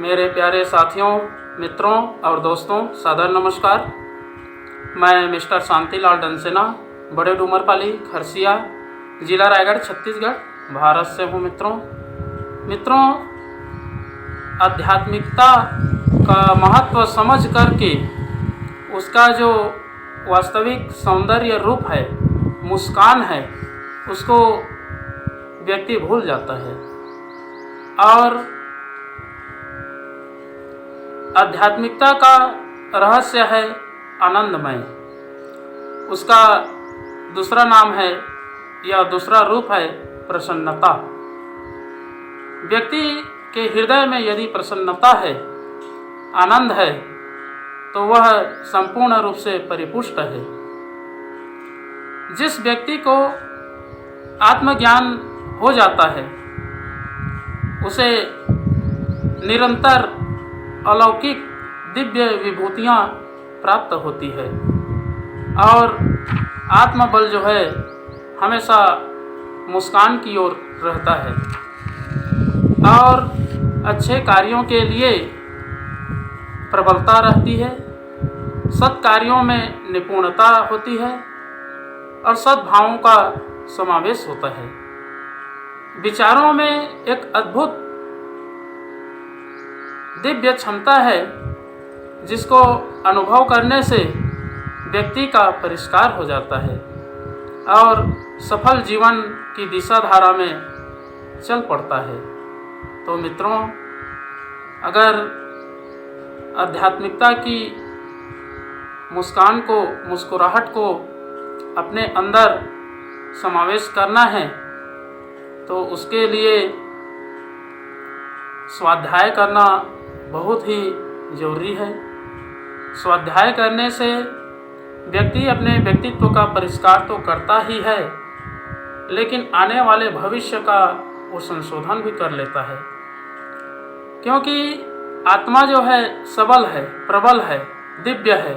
मेरे प्यारे साथियों, मित्रों और दोस्तों, सादर नमस्कार। मैं मिस्टर शांतिलाल डंसेना, बड़े डूमरपाली, खरसिया, जिला रायगढ़, छत्तीसगढ़, भारत से हूँ। मित्रों, आध्यात्मिकता का महत्व समझ करके उसका जो वास्तविक सौंदर्य रूप है, मुस्कान है, उसको व्यक्ति भूल जाता है। और आध्यात्मिकता का रहस्य है आनंदमय। उसका दूसरा नाम है या दूसरा रूप है प्रसन्नता। व्यक्ति के हृदय में यदि प्रसन्नता है, आनंद है, तो वह संपूर्ण रूप से परिपुष्ट है। जिस व्यक्ति को आत्मज्ञान हो जाता है, उसे निरंतर अलौकिक दिव्य विभूतियाँ प्राप्त होती है और आत्मबल जो है हमेशा मुस्कान की ओर रहता है और अच्छे कार्यों के लिए प्रबलता रहती है, सत्कार्यों में निपुणता होती है और सद्भावों का समावेश होता है। विचारों में एक अद्भुत दिव्य क्षमता है जिसको अनुभव करने से व्यक्ति का परिष्कार हो जाता है और सफल जीवन की दिशा धारा में चल पड़ता है। तो मित्रों, अगर आध्यात्मिकता की मुस्कान को, मुस्कुराहट को अपने अंदर समावेश करना है तो उसके लिए स्वाध्याय करना बहुत ही जरूरी है। स्वाध्याय करने से व्यक्ति अपने व्यक्तित्व का परिष्कार तो करता ही है, लेकिन आने वाले भविष्य का वो संशोधन भी कर लेता है, क्योंकि आत्मा जो है सबल है, प्रबल है, दिव्य है।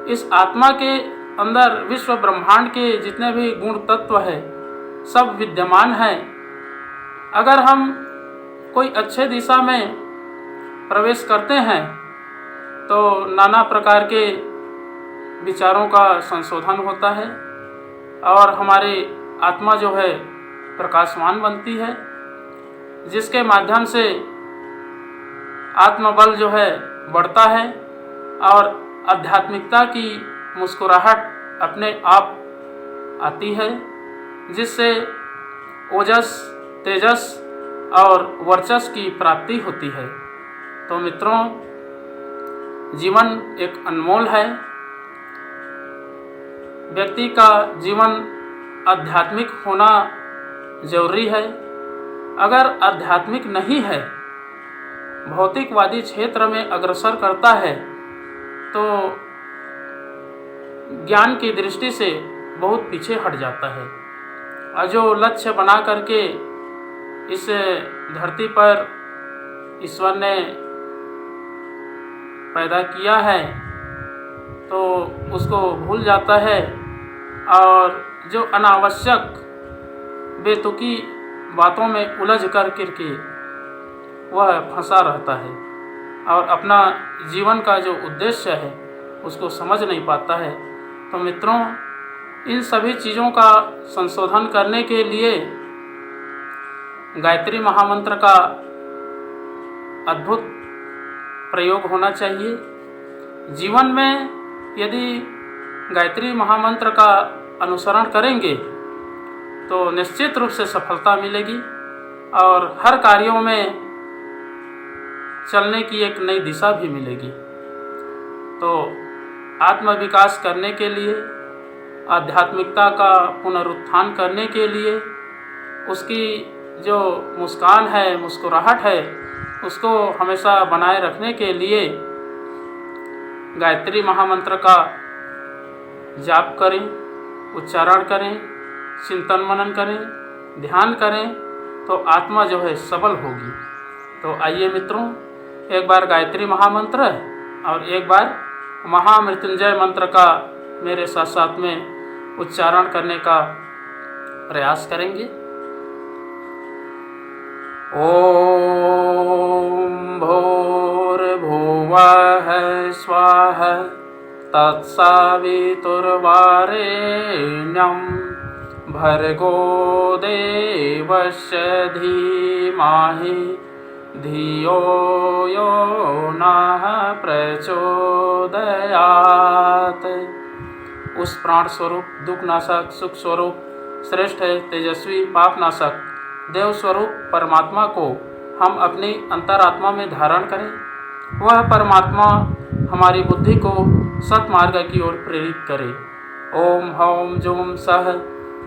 इस आत्मा के अंदर विश्व ब्रह्मांड के जितने भी गुण तत्व है सब विद्यमान हैं। अगर हम कोई अच्छे दिशा में प्रवेश करते हैं तो नाना प्रकार के विचारों का संशोधन होता है और हमारी आत्मा जो है प्रकाशमान बनती है, जिसके माध्यम से आत्मबल जो है बढ़ता है और आध्यात्मिकता की मुस्कुराहट अपने आप आती है, जिससे ओजस, तेजस और वर्चस्व की प्राप्ति होती है। तो मित्रों, जीवन एक अनमोल है। व्यक्ति का जीवन आध्यात्मिक होना जरूरी है। अगर आध्यात्मिक नहीं है, भौतिकवादी क्षेत्र में अग्रसर करता है तो ज्ञान की दृष्टि से बहुत पीछे हट जाता है और जो लक्ष्य बना करके इस धरती पर ईश्वर ने पैदा किया है तो उसको भूल जाता है और जो अनावश्यक बेतुकी बातों में उलझ कर के वह फंसा रहता है और अपना जीवन का जो उद्देश्य है उसको समझ नहीं पाता है। तो मित्रों, इन सभी चीज़ों का संशोधन करने के लिए गायत्री महामंत्र का अद्भुत प्रयोग होना चाहिए। जीवन में यदि गायत्री महामंत्र का अनुसरण करेंगे तो निश्चित रूप से सफलता मिलेगी और हर कार्यों में चलने की एक नई दिशा भी मिलेगी। तो आत्मविकास करने के लिए, आध्यात्मिकता का पुनरुत्थान करने के लिए, उसकी जो मुस्कान है, मुस्कुराहट है, उसको हमेशा बनाए रखने के लिए गायत्री महामंत्र का जाप करें, उच्चारण करें, चिंतन मनन करें, ध्यान करें, तो आत्मा जो है सबल होगी। तो आइए मित्रों, एक बार गायत्री महामंत्र और एक बार महामृत्युंजय मंत्र का मेरे साथ साथ में उच्चारण करने का प्रयास करेंगे। ओम तत्सवितुर्वरेण्यं भर्गो देवस्य धीमहि धियो यो नः प्रचोदयात्। उस प्राण स्वरूप, दुख नाशक, सुख स्वरूप, श्रेष्ठ तेजस्वी, पाप नाशक देव स्वरूप परमात्मा को हम अपनी अंतरात्मा में धारण करें। वह परमात्मा हमारी बुद्धि को सत्मार्ग की ओर प्रेरित करे। ओम हौम जुम सह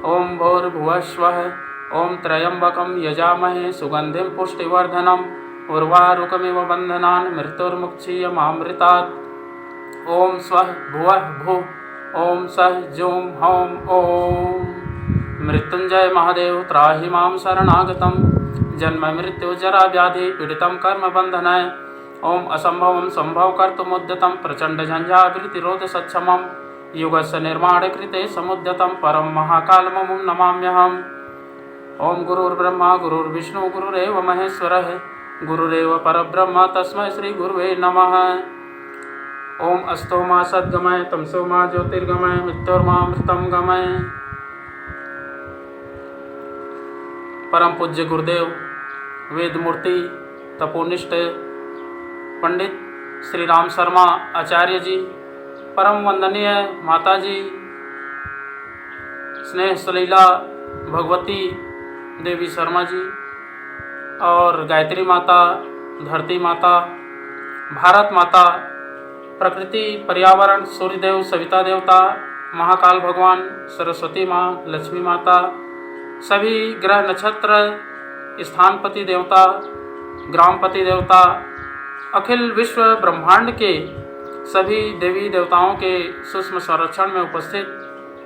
ओम भूर्भुवस्वः ओम त्र्यंबकं यजामहे सुगंधिं पुष्टिवर्धनम् उर्वारुकमिव बन्धनान् मृत्युर्मुक्षीयमामृतात्। ओम स्वः भुवः भुः ओम सह जुम हौम ओम। मृत्युंजय महादेव त्राहि मां शरणागतं जन्म मृत्यु जरा व्याधि पीडितं कर्म बंधनाय। ओम असंभवं संभव कर्तुमुद्यतं प्रचंड झंझावृतिरोध सक्षमं युगस्य निर्माण कृते समुद्यतं परम महाकालममुं नमाम्यहम्। ओम गुरुर्ब्रह्मा गुरुर्विष्णु गुरुरेव महेश्वरः गुरुरेव परब्रह्म तस्मै श्री गुरुवे नमः। ओम अस्तो मा सद्गमय तमसो मा ज्योतिर्गमय मृत्योर्मामृतं गमय। परम पूज्य गुरुदेव वेदमूर्ति तपोनिष्ठ पंडित श्री राम शर्मा आचार्य जी, परम वंदनीय माता जी स्नेह सलीला भगवती देवी शर्मा जी और गायत्री माता, धरती माता, भारत माता, प्रकृति, पर्यावरण, सूर्यदेव, सविता देवता, महाकाल भगवान, सरस्वती माँ, लक्ष्मी माता, सभी ग्रह नक्षत्र, स्थानपति देवता, ग्रामपति देवता, अखिल विश्व ब्रह्मांड के सभी देवी देवताओं के सूक्ष्म संरक्षण में उपस्थित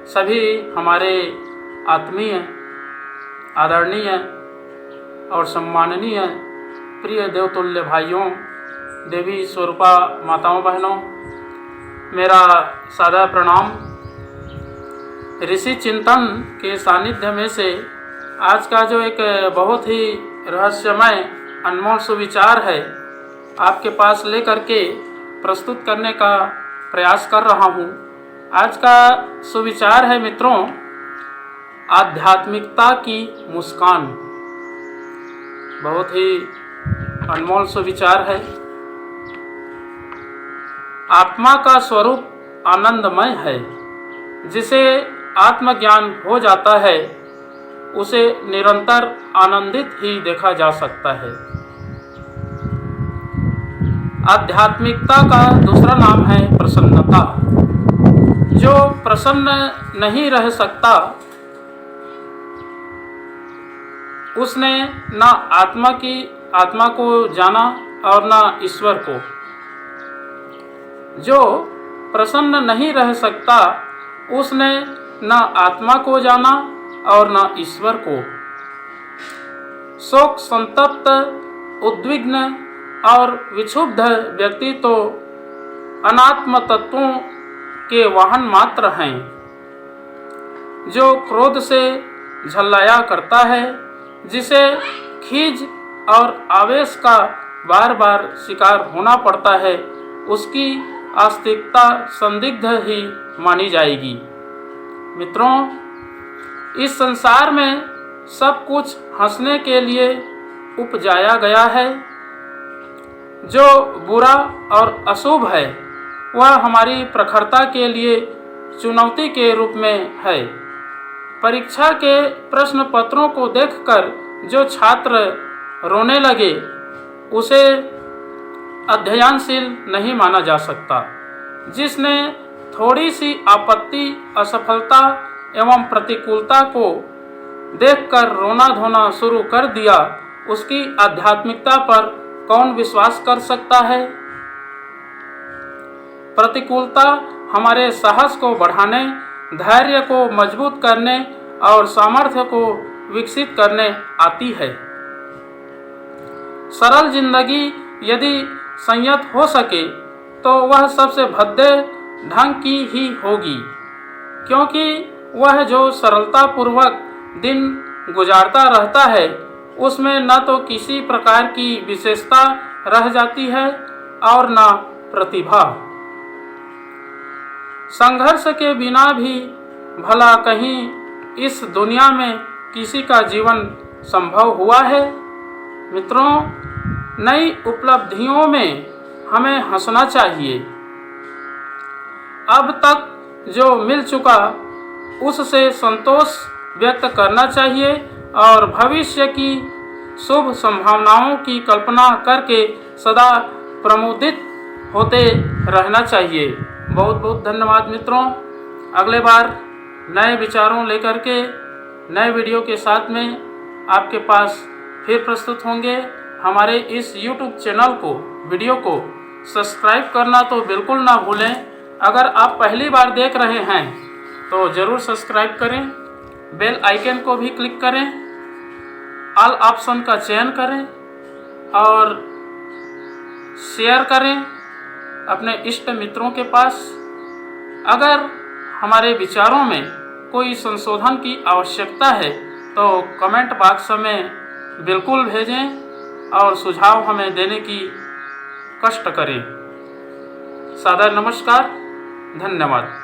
सभी हमारे आत्मीय, आदरणीय और सम्माननीय प्रिय देवतुल्य भाइयों, देवी स्वरूपा माताओं बहनों, मेरा सादा प्रणाम। ऋषि चिंतन के सानिध्य में से आज का जो एक बहुत ही रहस्यमय अनमोल सुविचार है आपके पास लेकर के प्रस्तुत करने का प्रयास कर रहा हूँ। आज का सुविचार है मित्रों, आध्यात्मिकता की मुस्कान। बहुत ही अनमोल सुविचार है। आत्मा का स्वरूप आनंदमय है। जिसे आत्मज्ञान हो जाता है उसे निरंतर आनंदित ही देखा जा सकता है। आध्यात्मिकता का दूसरा नाम है प्रसन्नता। जो प्रसन्न नहीं रह सकता उसने ना आत्मा को जाना और ना ईश्वर को। जो प्रसन्न नहीं रह सकता उसने न आत्मा को जाना और न ईश्वर को। शोक संतप्त, उद्विग्न और विक्षुब्ध व्यक्ति तो अनात्म तत्वों के वाहन मात्र हैं। जो क्रोध से झल्लाया करता है, जिसे खीज और आवेश का बार बार शिकार होना पड़ता है, उसकी आस्तिकता संदिग्ध ही मानी जाएगी। मित्रों, इस संसार में सब कुछ हंसने के लिए उपजाया गया है। जो बुरा और अशुभ है वह हमारी प्रखरता के लिए चुनौती के रूप में है। परीक्षा के प्रश्न पत्रों को देखकर जो छात्र रोने लगे उसे अध्ययनशील नहीं माना जा सकता। जिसने थोड़ी सी आपत्ति, असफलता एवं प्रतिकूलता को देखकर रोना धोना शुरू कर दिया, उसकी आध्यात्मिकता पर कौन विश्वास कर सकता है। प्रतिकूलता हमारे साहस को बढ़ाने, धैर्य को मजबूत करने और सामर्थ्य को विकसित करने आती है। सरल जिंदगी यदि संयत हो सके तो वह सबसे भद्दे ढंग की ही होगी, क्योंकि वह जो सरलता पूर्वक दिन गुजारता रहता है उसमें न तो किसी प्रकार की विशेषता रह जाती है और न प्रतिभा। संघर्ष के बिना भी भला कहीं इस दुनिया में किसी का जीवन संभव हुआ है। मित्रों, नई उपलब्धियों में हमें हंसना चाहिए। अब तक जो मिल चुका उससे संतोष व्यक्त करना चाहिए और भविष्य की शुभ संभावनाओं की कल्पना करके सदा प्रमुदित होते रहना चाहिए। बहुत बहुत धन्यवाद मित्रों। अगले बार नए विचारों लेकर के नए वीडियो के साथ में आपके पास फिर प्रस्तुत होंगे। हमारे इस YouTube चैनल को, वीडियो को सब्सक्राइब करना तो बिल्कुल ना भूलें। अगर आप पहली बार देख रहे हैं तो ज़रूर सब्सक्राइब करें, बेल आइकन को भी क्लिक करें, ऑल ऑप्शन का चयन करें और शेयर करें अपने इष्ट मित्रों के पास। अगर हमारे विचारों में कोई संशोधन की आवश्यकता है तो कमेंट बॉक्स में बिल्कुल भेजें और सुझाव हमें देने की कष्ट करें। सादर नमस्कार, धन्यवाद।